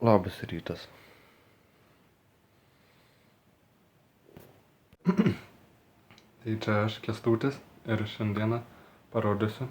Labas rytas. Tai čia aš Kęstutis ir šiandieną parodysiu,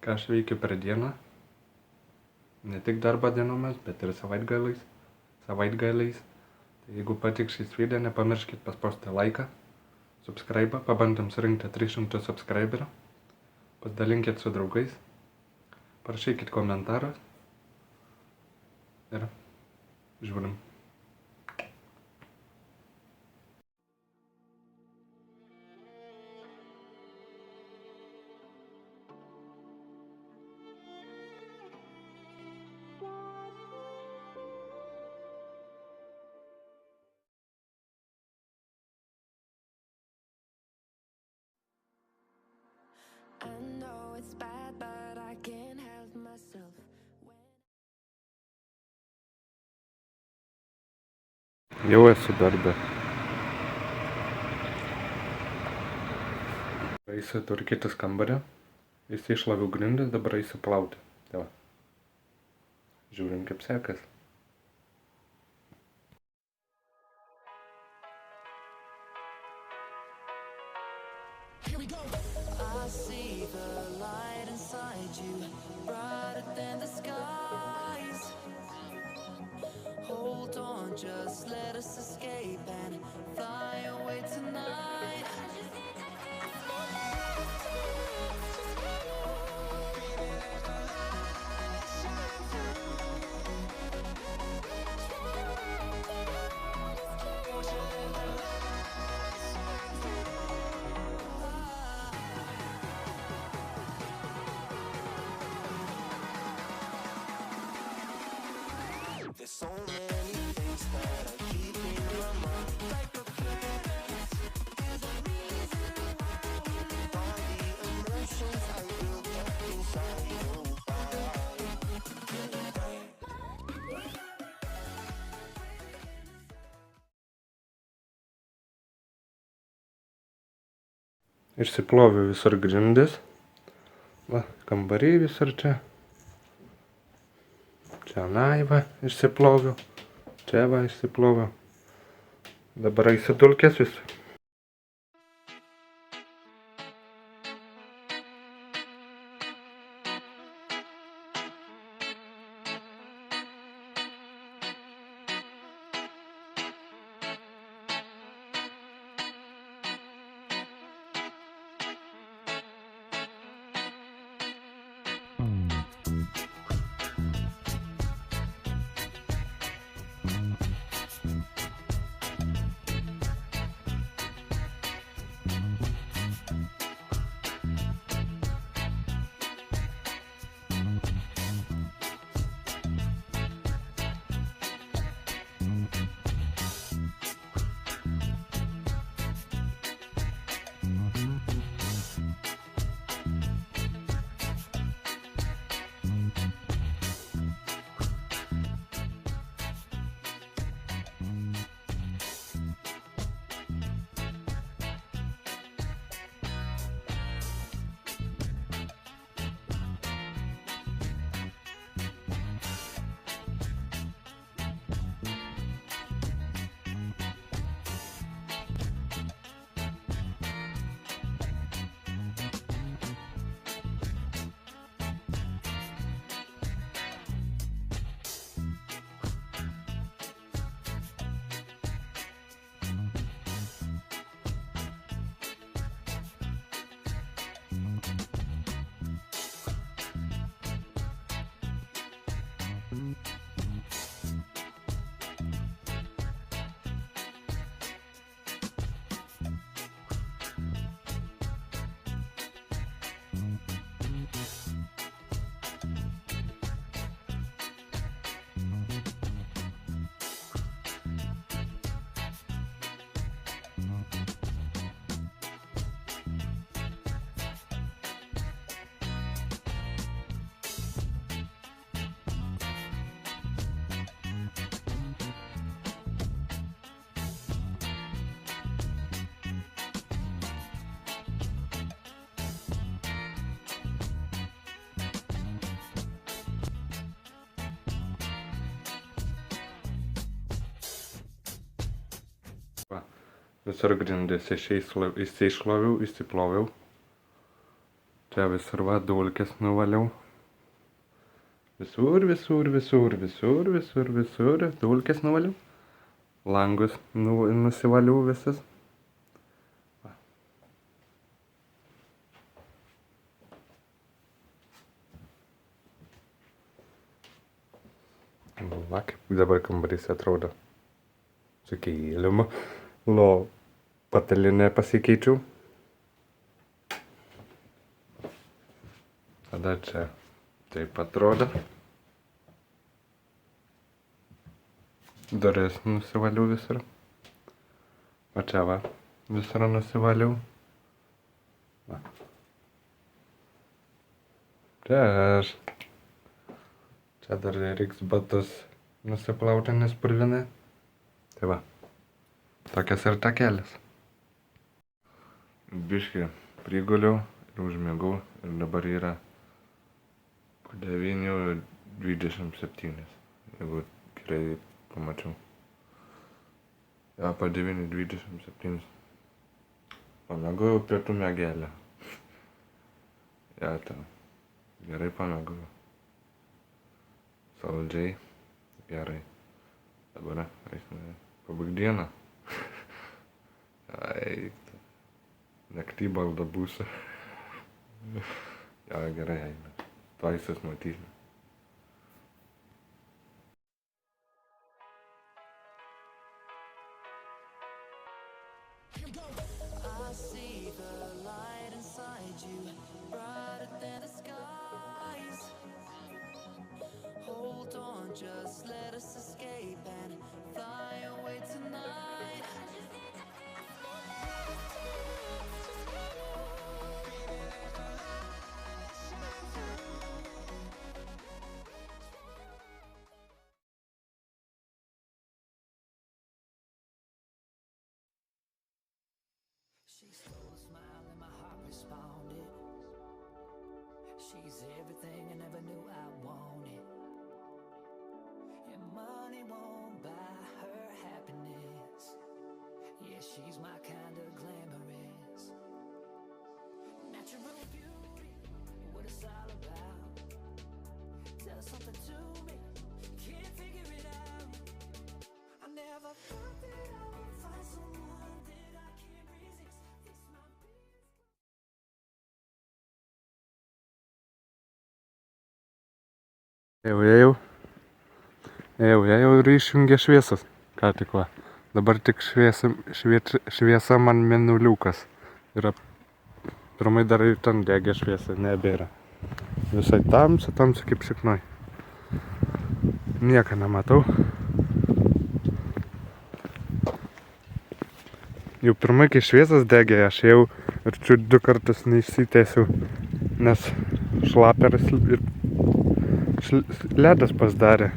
ką aš veikiu per dieną. Ne tik darbo dienomis, bet ir savaitgaliais. Tai jeigu patiks šis video, nepamirškit paspausti laiką, subscribe, pabandom surinkti 300 subscriberių, pasidalinkit su draugais, parašykit komentarą ir žiūrim. I know it's bad, but I can't help myself. Jau esu darbe. Eisiu tvarkytis kambarį. Išsišlaviau grindis, dabar eisiu plauti. Tai va. Žiūrim, kaip sekas. I see the light inside you, brighter than the skies. Hold on, just let us escape and fly away tonight. There's so many things that I keep in my mind, like a planet. There's a reason why all the emotions I built up inside your Išsiploviau visur grindis. Va, kambariai visur čia. Čia va, išsiploviau. Čia va, išsiploviau. Dabar eisiu dulkes visur. Visur grindis išsišloviau, išsiploviau. Čia visur va dulkes nuvaliau. Visur dulkes nuvaliau. Langus nusivaliau visas. Va, kaip dabar kambarys atrodo. Su kilimu. Patalinę pasikeičiau. Tada čia taip atrodo. Duris nusivaliau visur. O čia va, visur nusivaliau. Va. Čia aš. Čia dar reiks batus nusiplauti, nes purvinai. Tai va, tokias ir takelis. Biškį priguliau ir užmėgau ir dabar yra 9:27, jeigu gerai pamačiau. Ja, po 9:27. Pamėgojau pietų mėgelę. Ja, ten. Gerai pamėgojau. Saldžiai. Gerai. Dabar eisime pabaigti dieną. Ai, naktį balda būsiu. Ja, gerai eina. Tuoj susimatysime. I see the light inside you, brighter than the skies. Hold on, just let us escape and fly away tonight. She stole a smile and my heart responded. She's everything I never knew I wanted. And money won't buy her happiness. Yeah, she's my kind of glamorous. Natural beauty, what it's all about. Tell something to me, can't figure it out. I never thought that I would find someone that I can't resist. This might be. Ėjau ir išjungė šviesas. Ką tik va. Dabar tik šviesa man mėnuliukas. Yra pirmai dar ir ten degė šviesa, nebėra. Visai tamsu kaip šiknoj. Nieko nematau. Jau pirmai, kai šviesas degė, aš ėjau ir čia 2 kartus neišsitęsiau, nes šlaperis ir ledas pasidarė.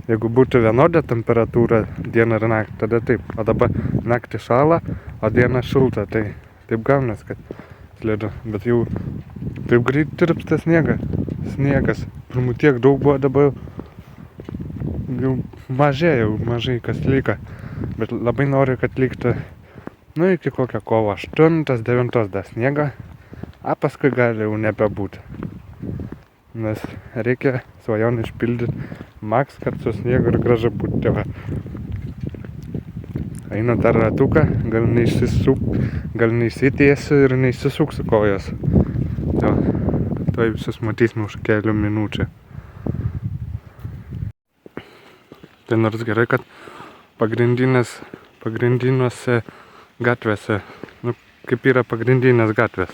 Jeigu būtų vienoda temperatūra dieną ir naktį, tada taip. O dabar naktį šąla, o dieną šilta, tai taip gaunas, kad slidu. Bet jau taip greit tirpsta sniegas. Pirmų tiek daug buvo, dabar jau mažai kas lieka. Bet labai noriu, kad liktų, iki kokio kovo 8-9 dar sniegą, a paskui gali jau nebebūti. Nes reikia svajonę išpildyti maks, kad su sniegu ir gražu būti. Tai va. Einu dar ratuką, gal neįsitiesiu ir neįsisuksiu kojas. Tai va. Tuoj visus matysime už kelių minučių. Tai nors gerai, kad pagrindiniuose gatvėse, kaip yra pagrindinės gatvės,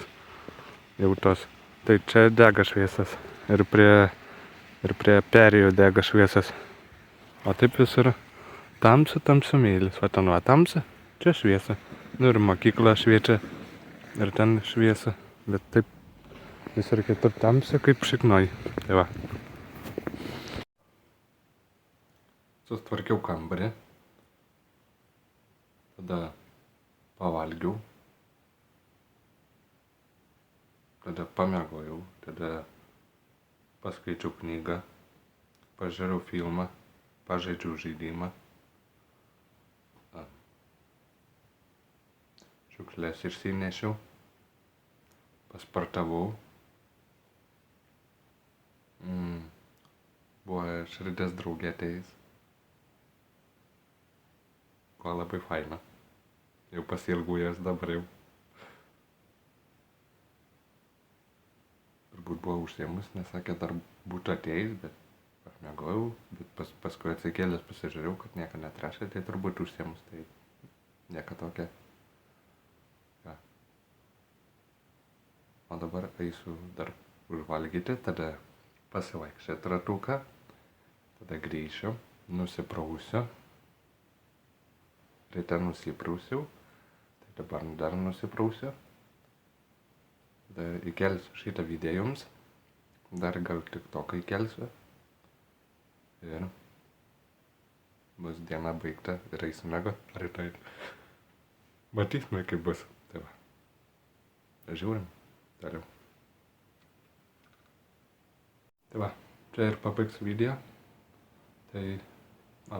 jau tos, tai čia dega šviesas. Ir prie perėjų dega šviesas. O taip visur tamsu mėlis. Va ten va tamsu, čia šviesa. Ir mokykla šviečia. Ir ten šviesa. Bet taip visur kitur tamsu kaip šiknoj. Tai va. Sustvarkiau kambarį. Tada pavalgiau. Tada pamiegojau. Tada paskaičiau knygą, pažiūrėjau filmą, pažaidžiau žaidimą. šiukšlės išsinešiau, pasportavau. Buvo širdies draugė atėjus. Buvo labai faina. Jau pasiilgau jos dabar jau. Turbūt buvo užsiemus, nes sakė, dar būtų atėjus, bet aš mėgojau, bet paskui atsikėlęs pasižiūrėjau, kad nieko netrašė, tai turbūt užsiemus, tai nieko tokia. Ja. O dabar eisiu dar užvalgyti, tada pasivaikščioti ratuką, tada grįšiu, nusiprausiu. Ryte nusiprausiau, tai dabar dar nusiprausiu. Tada įkelsiu šitą video jums, dar gal TikToką įkelsiu. Ir bus diena baigta ir eisiu miegot rytoj. Matysime, kaip bus. Tai va. Žiūrim toliau. Tai va, čia ir pabaigsiu video. Tai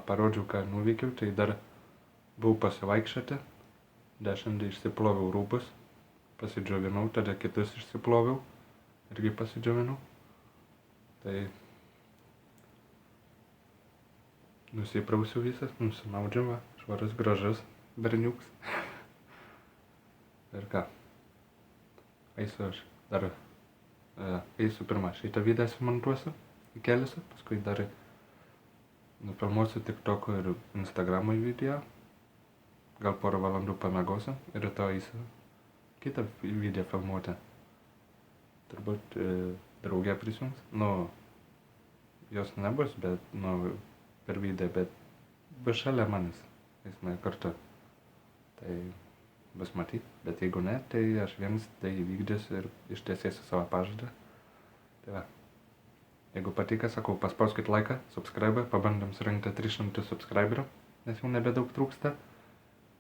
parodžiau, ką nuveikiau, tai dar buvau pasivaikščioti. 10 išsiploviau rūbus, pasidžiovinau, tada kitus išsiploviau, irgi pasidžiovinau. Tai nusiprausiau visas, nusimaudžiau, va, švarus, gražus berniuks. Ir ką, eisiu aš dar, eisiu pirmą šitą video sumontuosiu, įkelsiu, paskui dar nufilmuosiu TikToko ir Instagramo video, gal porą valandų pamiegosiu ir rytoj eisiu kitą video filmuoti. Turbūt draugė prisijungs, jos nebus, bet, per video, bet bus šalia manęs, eisime kartu. Tai bus matyt, bet jeigu ne, tai aš vienas tai įvykdysiu ir ištiesėsiu savo pažadą. Tai va, jeigu patika, sakau, paspauskit laiką, subscribe, pabandom surinkti 300 subscriberių, nes jau nebedaug trūksta.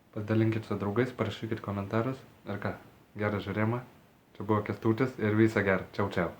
Pasidalinkit su draugais, parašykit komentarus ir ką, gerą žiūrėjimą. Čia buvo Kęstutis ir visą gerą. Čiau, čiau.